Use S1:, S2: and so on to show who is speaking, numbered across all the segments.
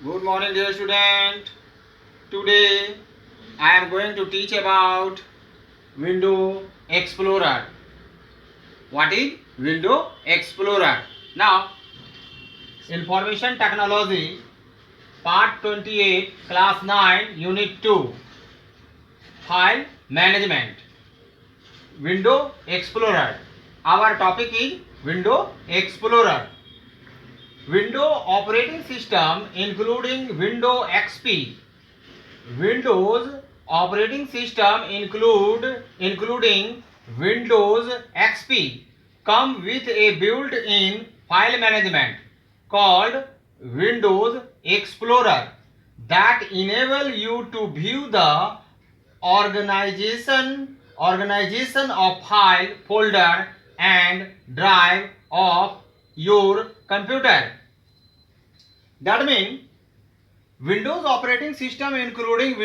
S1: Good morning, dear student. Today I am going to teach about Window Explorer. What is Window Explorer? Now, Information Technology, Part 28, Class 9, Unit 2, File Management. Window Explorer. Our topic is Window Explorer. Window operating system including Windows XP. Windows operating system including Windows XP come with a built-in file management called Windows Explorer that enable you to view the organization of file, folder and drive of your computer. That means Windows operating system including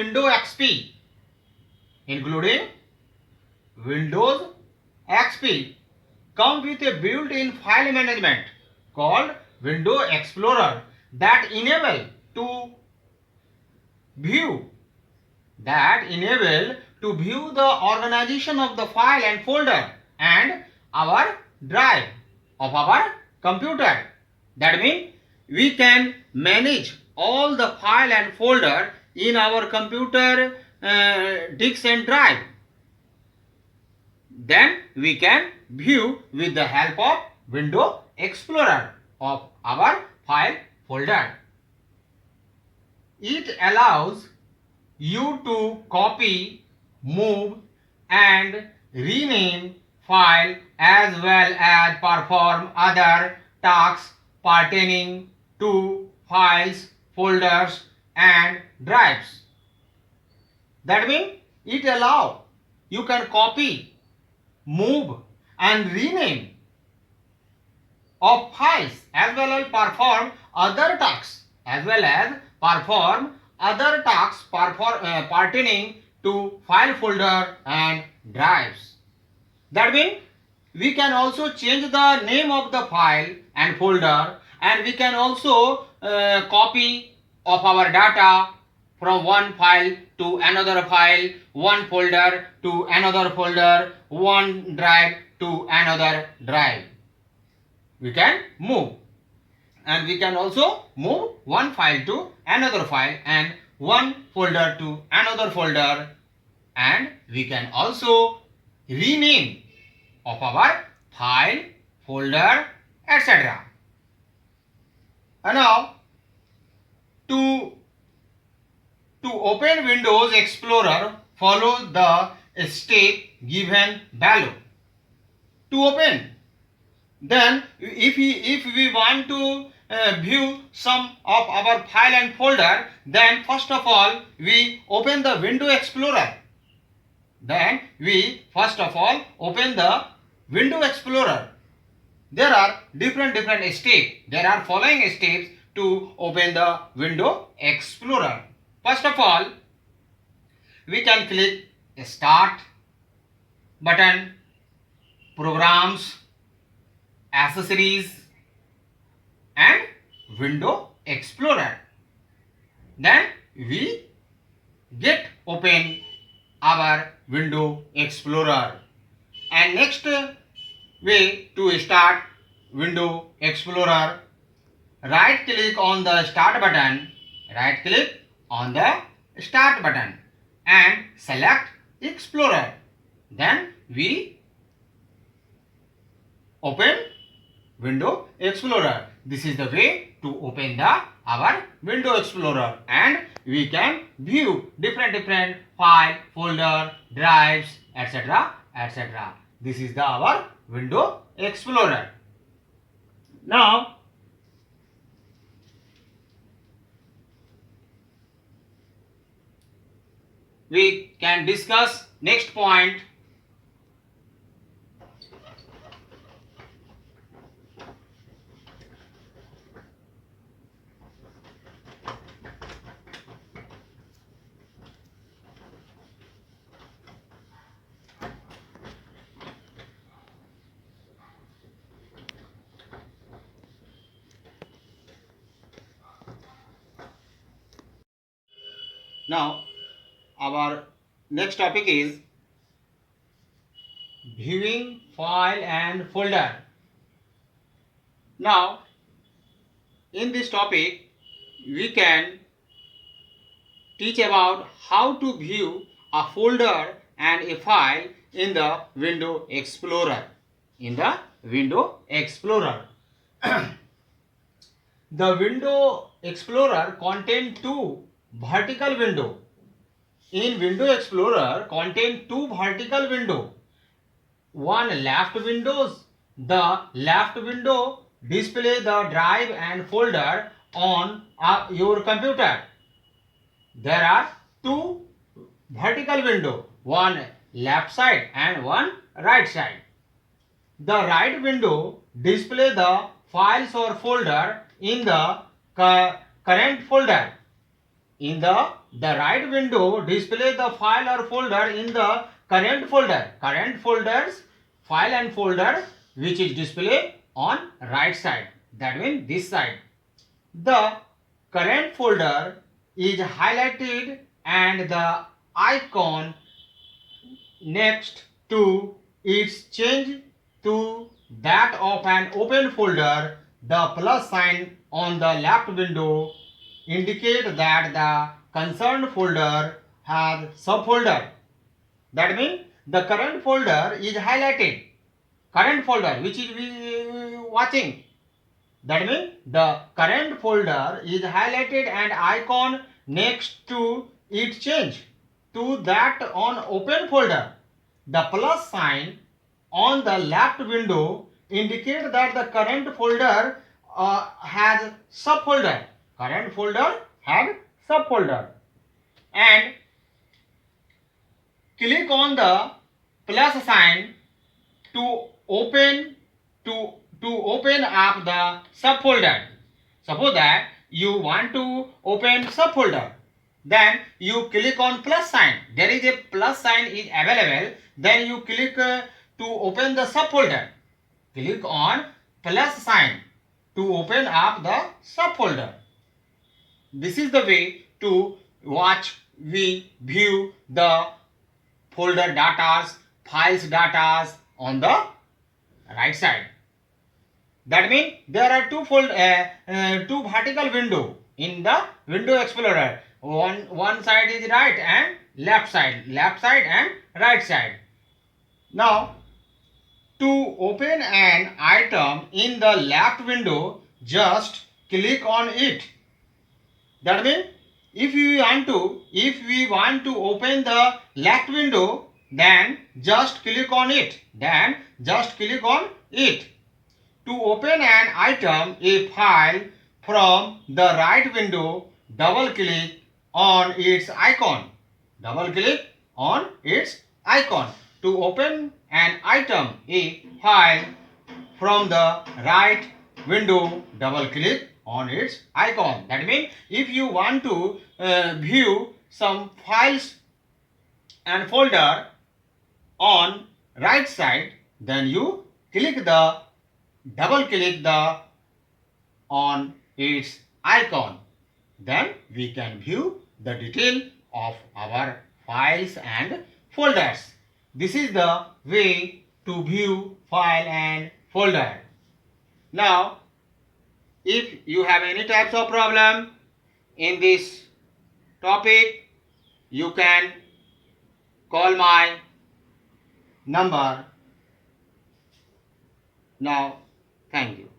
S1: including Windows XP come with a built-in file management called Windows Explorer that enable to view the organization of the file and folder and our drive of our computer. That means we can manage all the file and folder in our computer disk and drive. Then we can view with the help of Windows Explorer of our file folder. It allows you to copy, move and rename file as well as perform other tasks pertaining to files, folders and drives. That means it allows you can copy, move and rename of files as well as perform other tasks pertaining to file folder and drives. That means we can also change the name of the file and folder, and we can also copy of our data from one file to another file, one folder to another folder, one drive to another drive. We can move, and we can also move one file to another file and one folder to another folder, and we can also rename of our file, folder, etc. And now to open Windows Explorer, follow the step given below. To open, then if we want to view some of our file and folder, then first of all we open the Windows Explorer. Then we first of all open the Windows Explorer. There are different steps. There are following steps to open the Windows Explorer. First of all, we can click Start button, Programs, Accessories and Windows Explorer. Then we get open our Windows Explorer. And next way to start Windows Explorer, right click on the Start button, and select Explorer. Then we open Windows Explorer. This is the way to open our Windows Explorer, and we can view different file, folder, drives, etc. This is our Windows Explorer. Now we can discuss next point. Now, our next topic is viewing file and folder. Now, in this topic, we can teach about how to view a folder and a file in the Window Explorer. In the Window Explorer. The Window Explorer contains two vertical windows. In Window Explorer contains two vertical windows. One left windows. The left window display the drive and folder on your computer. There are two vertical windows, one left side and one right side. The right window display the files or folder in the current folder. In the right window display the file or folder in the current folder. Current folders, file and folder which is displayed on right side. That means this side. The current folder is highlighted and the icon next to its change to that of an open folder. The plus sign on the left window indicate that the concerned folder has subfolder. That means the current folder is highlighted. Current folder which is we watching. That means the current folder is highlighted and icon next to it change to that on open folder. The plus sign on the left window indicate that the current folder has subfolder. Current folder has subfolder. And click on the plus sign to open up the subfolder. Suppose that you want to open subfolder, then you click on plus sign. There is a plus sign is available. Then you click to open the subfolder. Click on plus sign to open up the subfolder. This is the way to view the folder datas, files datas on the right side. That means there are two vertical window in the Window Explorer. One side is right and left side and right side. Now, to open an item in the left window, just click on it. That means if we want to open the left window, then just click on it. To open an item, a file from the right window, double click on its icon. To open an item, a file from the right window, double click on its icon. That means if you want to view some files and folder on right side, then you double click on its icon. Then we can view the detail of our files and folders. This is the way to view file and folder. Now, if you have any types of problem in this topic, you can call my number. Now, thank you.